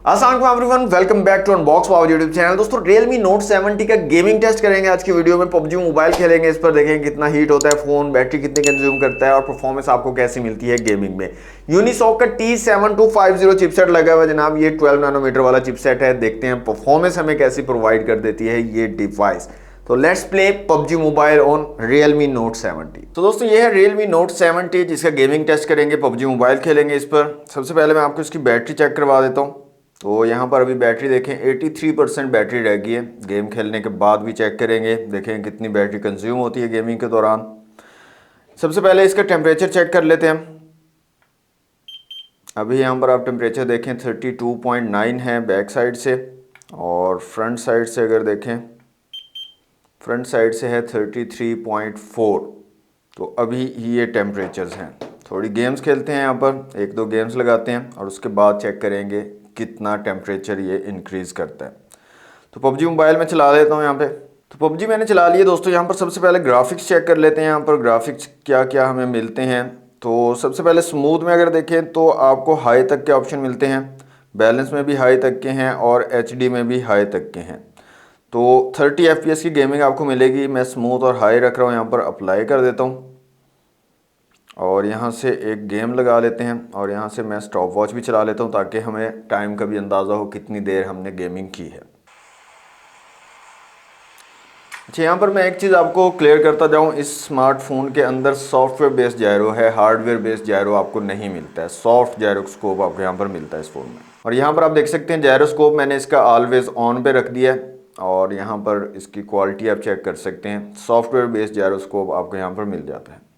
अस्सलाम वालेकुम everyone, welcome back to Unbox Power YouTube channel. दोस्तों Realme Note 70 का गेमिंग टेस्ट करेंगे आज की वीडियो में। पबजी मोबाइल खेलेंगे, इस पर देखेंगे कितना हीट होता है फोन, बैटरी कितनी कंज्यूम करता है और परफॉर्मेंस आपको कैसी मिलती है गेमिंग में। यूनिसॉक का T7250 चिपसेट लगा हुआ है जनाब, ये 12 नैनोमीटर वाला चिपसेट है। देखते हैं परफॉर्मेंस हमें कैसी प्रोवाइड कर देती है ये डिवाइस। तो let's play PUBG mobile on Realme Note 70। तो दोस्तों ये है Realme Note 70 जिसका गेमिंग टेस्ट करेंगे, पबजी मोबाइल खेलेंगे इस पर। सबसे पहले मैं आपको इसकी बैटरी चेक करवा देता हूँ। तो यहाँ पर अभी बैटरी देखें 83% बैटरी रह गई है। गेम खेलने के बाद भी चेक करेंगे, देखें कितनी बैटरी कंज्यूम होती है गेमिंग के दौरान। सबसे पहले इसका टेम्परेचर चेक कर लेते हैं। अभी यहाँ पर आप टेम्परेचर देखें 32.9 है बैक साइड से, और फ्रंट साइड से अगर देखें, फ्रंट साइड से है 33.4। तो अभी ये टेम्परेचर्स हैं। थोड़ी गेम्स खेलते हैं, यहाँ पर एक दो गेम्स लगाते हैं और उसके बाद चेक करेंगे कितना टेम्परेचर ये इंक्रीज़ करता है। तो पबजी मोबाइल में चला देता हूँ यहाँ पे। तो पबजी मैंने चला लिया दोस्तों। यहाँ पर सबसे पहले ग्राफिक्स चेक कर लेते हैं, यहाँ पर ग्राफिक्स क्या क्या हमें मिलते हैं। तो सबसे पहले स्मूथ में अगर देखें तो आपको हाई तक के ऑप्शन मिलते हैं, बैलेंस में भी हाई तक के हैं और HD में भी हाई तक के हैं। तो 30 FPS की गेमिंग आपको मिलेगी। मैं स्मूथ और हाई रख रहा हूँ, यहाँ पर अप्लाई कर देता हूँ और यहाँ से एक गेम लगा लेते हैं और यहाँ से मैं स्टॉप वॉच भी चला लेता हूँ ताकि हमें टाइम का भी अंदाज़ा हो कितनी देर हमने गेमिंग की है। अच्छा, यहाँ पर मैं एक चीज़ आपको क्लियर करता जाऊँ, इस स्मार्टफोन के अंदर सॉफ्टवेयर बेस्ड जायरो है, हार्डवेयर बेस्ड जायरो आपको नहीं मिलता है। सॉफ्ट जायरोस्कोप आपको यहाँ पर मिलता है इस फ़ोन में। और यहाँ पर आप देख सकते हैं जायरोस्कोप मैंने इसका ऑलवेज ऑन पे रख दिया है और यहाँ पर इसकी क्वालिटी आप चेक कर सकते हैं। सॉफ्टवेयर बेस्ड जायरोस्कोप आपको यहाँ पर मिल जाता है।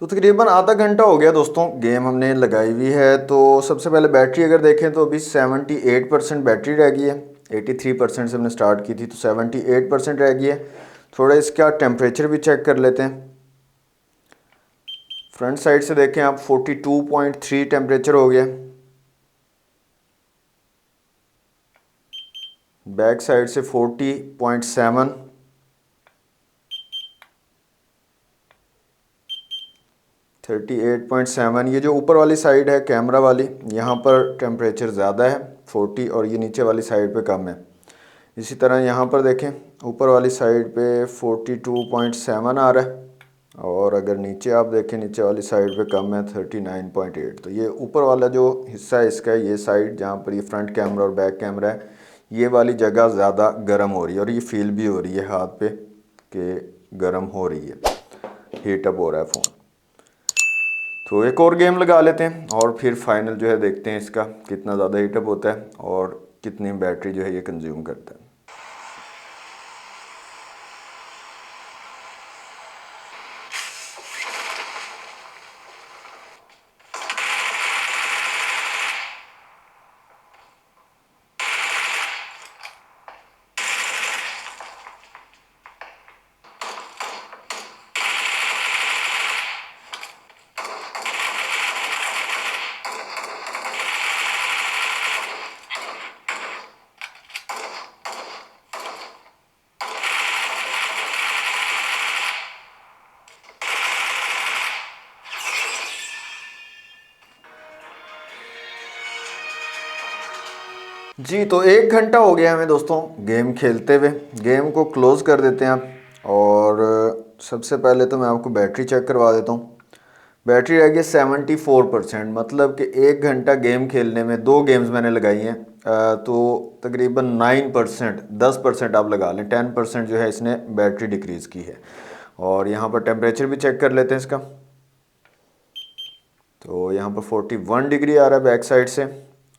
तो तकरीबन आधा घंटा हो गया दोस्तों, गेम हमने लगाई हुई है। तो सबसे पहले बैटरी अगर देखें तो अभी 78% बैटरी रह गई है। 83% से हमने स्टार्ट की थी, तो 78% रह गई है। थोड़ा इसका टेम्परेचर भी चेक कर लेते हैं। फ्रंट साइड से देखें आप 42.3 टेम्परेचर हो गया, बैक साइड से 40.7, 38.7। ये जो ऊपर वाली साइड है कैमरा वाली, यहाँ पर टेम्परेचर ज़्यादा है 40 और ये नीचे वाली साइड पे कम है। इसी तरह यहाँ पर देखें ऊपर वाली साइड पे 42.7 आ रहा है और अगर नीचे आप देखें नीचे वाली साइड पे कम है 39.8। तो ये ऊपर वाला जो हिस्सा है इसका, ये साइड जहाँ पर ये फ्रंट कैमरा और बैक कैमरा है, ये वाली जगह ज़्यादा गर्म हो रही है और ये फील भी हो रही है हाथ पे कि गर्म हो रही है, हीटअप हो रहा है फ़ोन। तो एक और गेम लगा लेते हैं और फिर फाइनल जो है देखते हैं इसका कितना ज़्यादा हीटअप होता है और कितनी बैटरी जो है ये कंज्यूम करता है। जी, तो 1 घंटा हो गया हमें दोस्तों गेम खेलते हुए। गेम को क्लोज़ कर देते हैं आप। और सबसे पहले तो मैं आपको बैटरी चेक करवा देता हूँ। बैटरी रह गई 74%, मतलब कि 1 घंटा गेम खेलने में 2 गेम्स मैंने लगाई हैं। तो तकरीबन 9%, 10% आप लगा लें, 10% जो है इसने बैटरी डिक्रीज़ की है। और यहाँ पर टेम्परेचर भी चेक कर लेते हैं इसका। तो यहाँ पर 41 डिग्री आ रहा है बैक साइड से,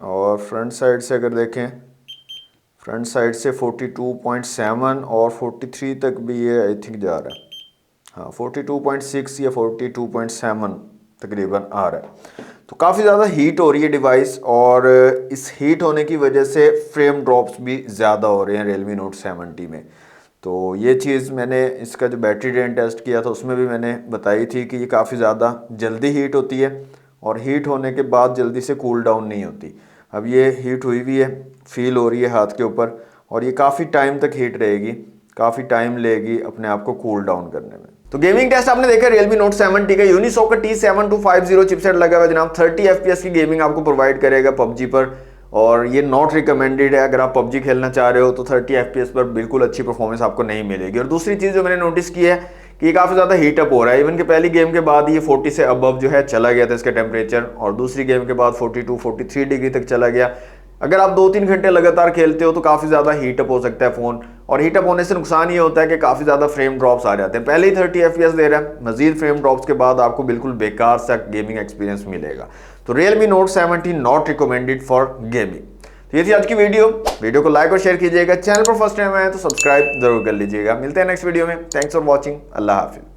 और फ्रंट साइड से अगर देखें, फ्रंट साइड से 42.7 और 43 तक भी ये आई थिंक जा रहा है। हाँ, 42.6 या 42.7 तकरीबन आ रहा है। तो काफ़ी ज़्यादा हीट हो रही है डिवाइस, और इस हीट होने की वजह से फ्रेम ड्रॉप्स भी ज़्यादा हो रहे हैं Realme Note 70 में। तो ये चीज़ मैंने इसका जो बैटरी ड्रेन टेस्ट किया था उसमें भी मैंने बताई थी कि ये काफ़ी ज़्यादा जल्दी हीट होती है, और हीट होने के बाद जल्दी से कूल डाउन नहीं होती। अब ये हीट हुई हुई है, फील हो रही है हाथ के ऊपर, और ये काफ़ी टाइम तक हीट रहेगी, काफ़ी टाइम लेगी अपने आप को कूल डाउन करने में। तो गेमिंग टेस्ट आपने देखा Realme Note 70 का यूनिसॉक का T7250 चिपसेट लगा हुआ है जनाब। 30 FPS की गेमिंग आपको प्रोवाइड करेगा PUBG पर, और ये नॉट रिकमेंडेड है। अगर आप PUBG खेलना चाह रहे हो तो 30 FPS पर बिल्कुल अच्छी परफॉर्मेंस आपको नहीं मिलेगी। और दूसरी चीज़ जो मैंने नोटिस की है कि ये काफ़ी ज़्यादा हीटअप हो रहा है। इवन कि पहली गेम के बाद ये 40 से अबव जो है चला गया था इसका टेम्परेचर, और दूसरी गेम के बाद 42-43 डिग्री तक चला गया। अगर आप 2-3 घंटे लगातार खेलते हो तो काफ़ी ज़्यादा हीटअप हो सकता है फ़ोन, और हीटअप होने से नुकसान ये होता है कि काफ़ी ज़्यादा फ्रेम ड्रॉप्स आ जाते हैं। पहले ही 30 FPS दे रहा है, मजीद फ्रेम ड्रॉप्स के बाद आपको बिल्कुल बेकार सा गेमिंग एक्सपीरियंस मिलेगा। तो Realme Note 70 not recommended for gaming. तो ये थी आज की वीडियो को लाइक और शेयर कीजिएगा। चैनल पर फर्स्ट टाइम आए तो सब्सक्राइब जरूर कर लीजिएगा। मिलते हैं नेक्स्ट वीडियो में। Thanks for watching. अल्लाह हाफिज़।